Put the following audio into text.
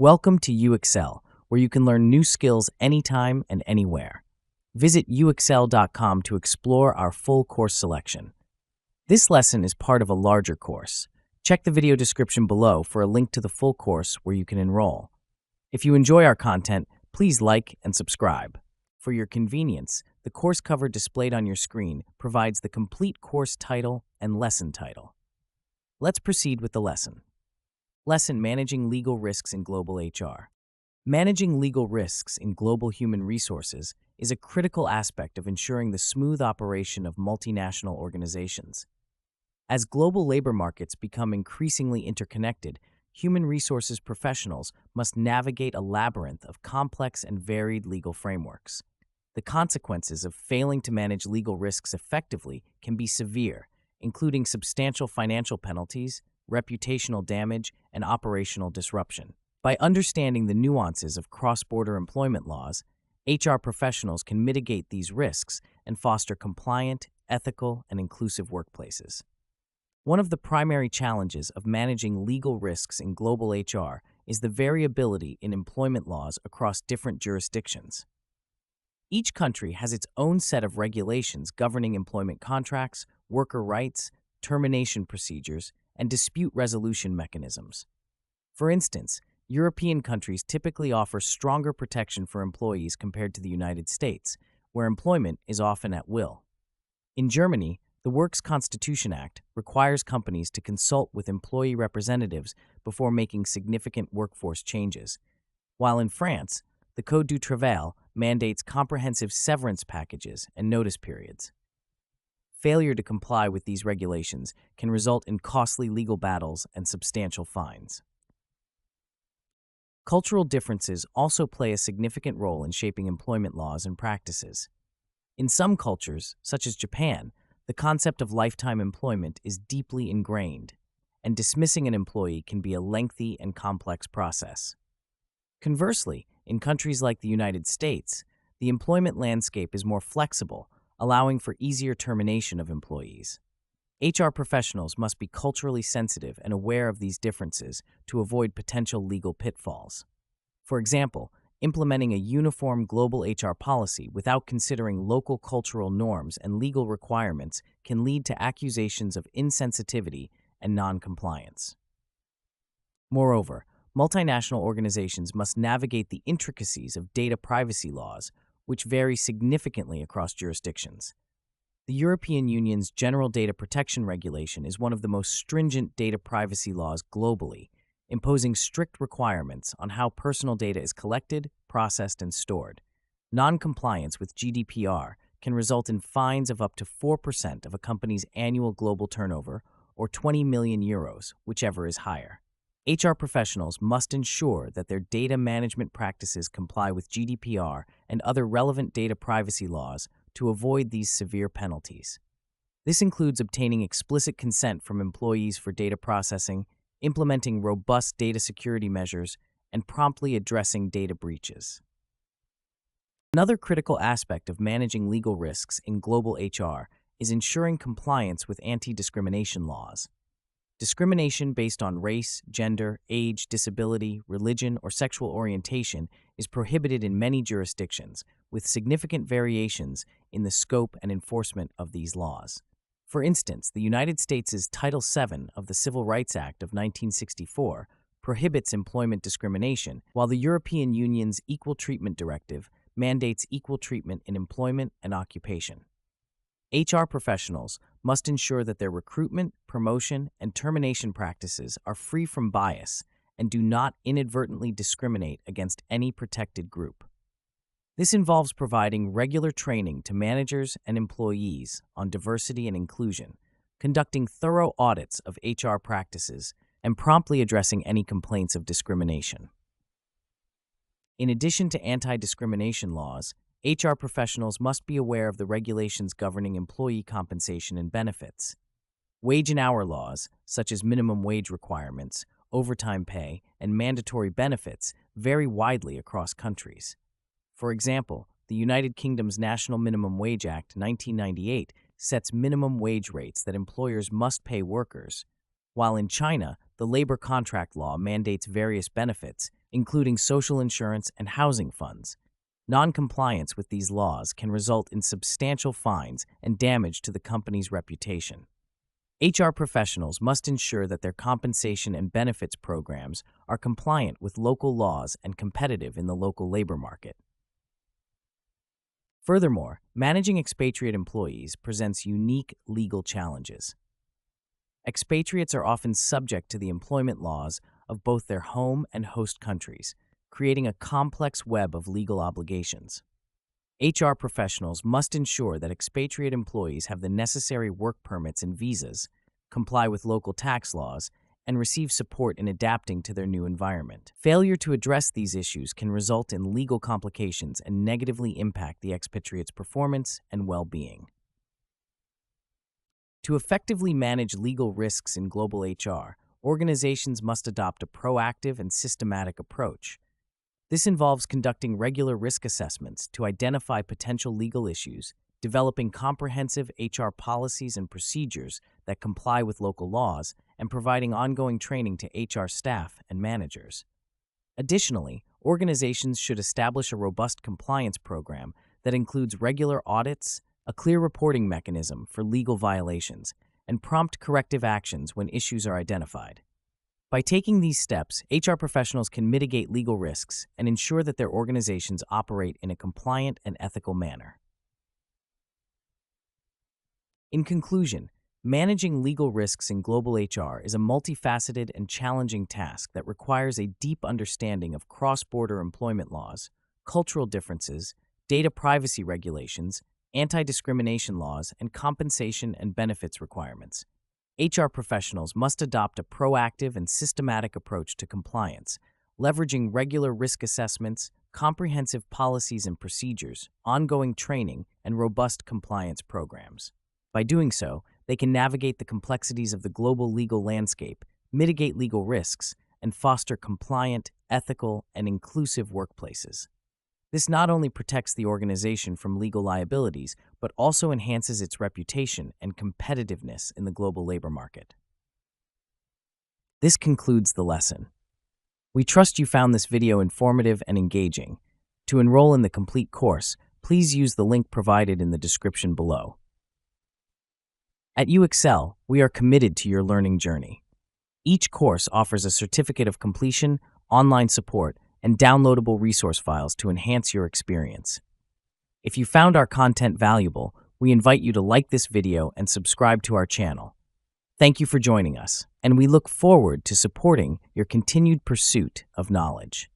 Welcome to UXL, where you can learn new skills anytime and anywhere. Visit uxl.com to explore our full course selection. This lesson is part of a larger course. Check the video description below for a link to the full course where you can enroll. If you enjoy our content, please like and subscribe. For your convenience, the course cover displayed on your screen provides the complete course title and lesson title. Let's proceed with the lesson. Lesson: Managing Legal Risks in Global HR. Managing legal risks in global human resources is a critical aspect of ensuring the smooth operation of multinational organizations. As global labor markets become increasingly interconnected, human resources professionals must navigate a labyrinth of complex and varied legal frameworks. The consequences of failing to manage legal risks effectively can be severe, including substantial financial penalties, reputational damage, and operational disruption. By understanding the nuances of cross-border employment laws, HR professionals can mitigate these risks and foster compliant, ethical, and inclusive workplaces. One of the primary challenges of managing legal risks in global HR is the variability in employment laws across different jurisdictions. Each country has its own set of regulations governing employment contracts, worker rights, termination procedures, and dispute resolution mechanisms. For instance, European countries typically offer stronger protection for employees compared to the United States, where employment is often at will. In Germany, the Works Constitution Act requires companies to consult with employee representatives before making significant workforce changes, while in France, the Code du Travail mandates comprehensive severance packages and notice periods. Failure to comply with these regulations can result in costly legal battles and substantial fines. Cultural differences also play a significant role in shaping employment laws and practices. In some cultures, such as Japan, the concept of lifetime employment is deeply ingrained, and dismissing an employee can be a lengthy and complex process. Conversely, in countries like the United States, the employment landscape is more flexible, allowing for easier termination of employees. HR professionals must be culturally sensitive and aware of these differences to avoid potential legal pitfalls. For example, implementing a uniform global HR policy without considering local cultural norms and legal requirements can lead to accusations of insensitivity and non-compliance. Moreover, multinational organizations must navigate the intricacies of data privacy laws, which vary significantly across jurisdictions. The European Union's General Data Protection Regulation is one of the most stringent data privacy laws globally, imposing strict requirements on how personal data is collected, processed, and stored. Non-compliance with GDPR can result in fines of up to 4% of a company's annual global turnover, or 20 million euros, whichever is higher. HR professionals must ensure that their data management practices comply with GDPR and other relevant data privacy laws to avoid these severe penalties. This includes obtaining explicit consent from employees for data processing, implementing robust data security measures, and promptly addressing data breaches. Another critical aspect of managing legal risks in global HR is ensuring compliance with anti-discrimination laws. Discrimination based on race, gender, age, disability, religion, or sexual orientation is prohibited in many jurisdictions, with significant variations in the scope and enforcement of these laws. For instance, the United States' Title VII of the Civil Rights Act of 1964 prohibits employment discrimination, while the European Union's Equal Treatment Directive mandates equal treatment in employment and occupation. HR professionals must ensure that their recruitment, promotion, and termination practices are free from bias and do not inadvertently discriminate against any protected group. This involves providing regular training to managers and employees on diversity and inclusion, conducting thorough audits of HR practices, and promptly addressing any complaints of discrimination. In addition to anti-discrimination laws, HR professionals must be aware of the regulations governing employee compensation and benefits. Wage and hour laws, such as minimum wage requirements, overtime pay, and mandatory benefits, vary widely across countries. For example, the United Kingdom's National Minimum Wage Act 1998 sets minimum wage rates that employers must pay workers, while in China, the labor contract law mandates various benefits, including social insurance and housing funds. Non-compliance with these laws can result in substantial fines and damage to the company's reputation. HR professionals must ensure that their compensation and benefits programs are compliant with local laws and competitive in the local labor market. Furthermore, managing expatriate employees presents unique legal challenges. Expatriates are often subject to the employment laws of both their home and host countries, creating a complex web of legal obligations. HR professionals must ensure that expatriate employees have the necessary work permits and visas, comply with local tax laws, and receive support in adapting to their new environment. Failure to address these issues can result in legal complications and negatively impact the expatriate's performance and well-being. To effectively manage legal risks in global HR, organizations must adopt a proactive and systematic approach. This involves conducting regular risk assessments to identify potential legal issues, developing comprehensive HR policies and procedures that comply with local laws, and providing ongoing training to HR staff and managers. Additionally, organizations should establish a robust compliance program that includes regular audits, a clear reporting mechanism for legal violations, and prompt corrective actions when issues are identified. By taking these steps, HR professionals can mitigate legal risks and ensure that their organizations operate in a compliant and ethical manner. In conclusion, managing legal risks in global HR is a multifaceted and challenging task that requires a deep understanding of cross-border employment laws, cultural differences, data privacy regulations, anti-discrimination laws, and compensation and benefits requirements. HR professionals must adopt a proactive and systematic approach to compliance, leveraging regular risk assessments, comprehensive policies and procedures, ongoing training, and robust compliance programs. By doing so, they can navigate the complexities of the global legal landscape, mitigate legal risks, and foster compliant, ethical, and inclusive workplaces. This not only protects the organization from legal liabilities, but also enhances its reputation and competitiveness in the global labor market. This concludes the lesson. We trust you found this video informative and engaging. To enroll in the complete course, please use the link provided in the description below. At UExcel, we are committed to your learning journey. Each course offers a certificate of completion, online support, and downloadable resource files to enhance your experience. If you found our content valuable, we invite you to like this video and subscribe to our channel. Thank you for joining us, and we look forward to supporting your continued pursuit of knowledge.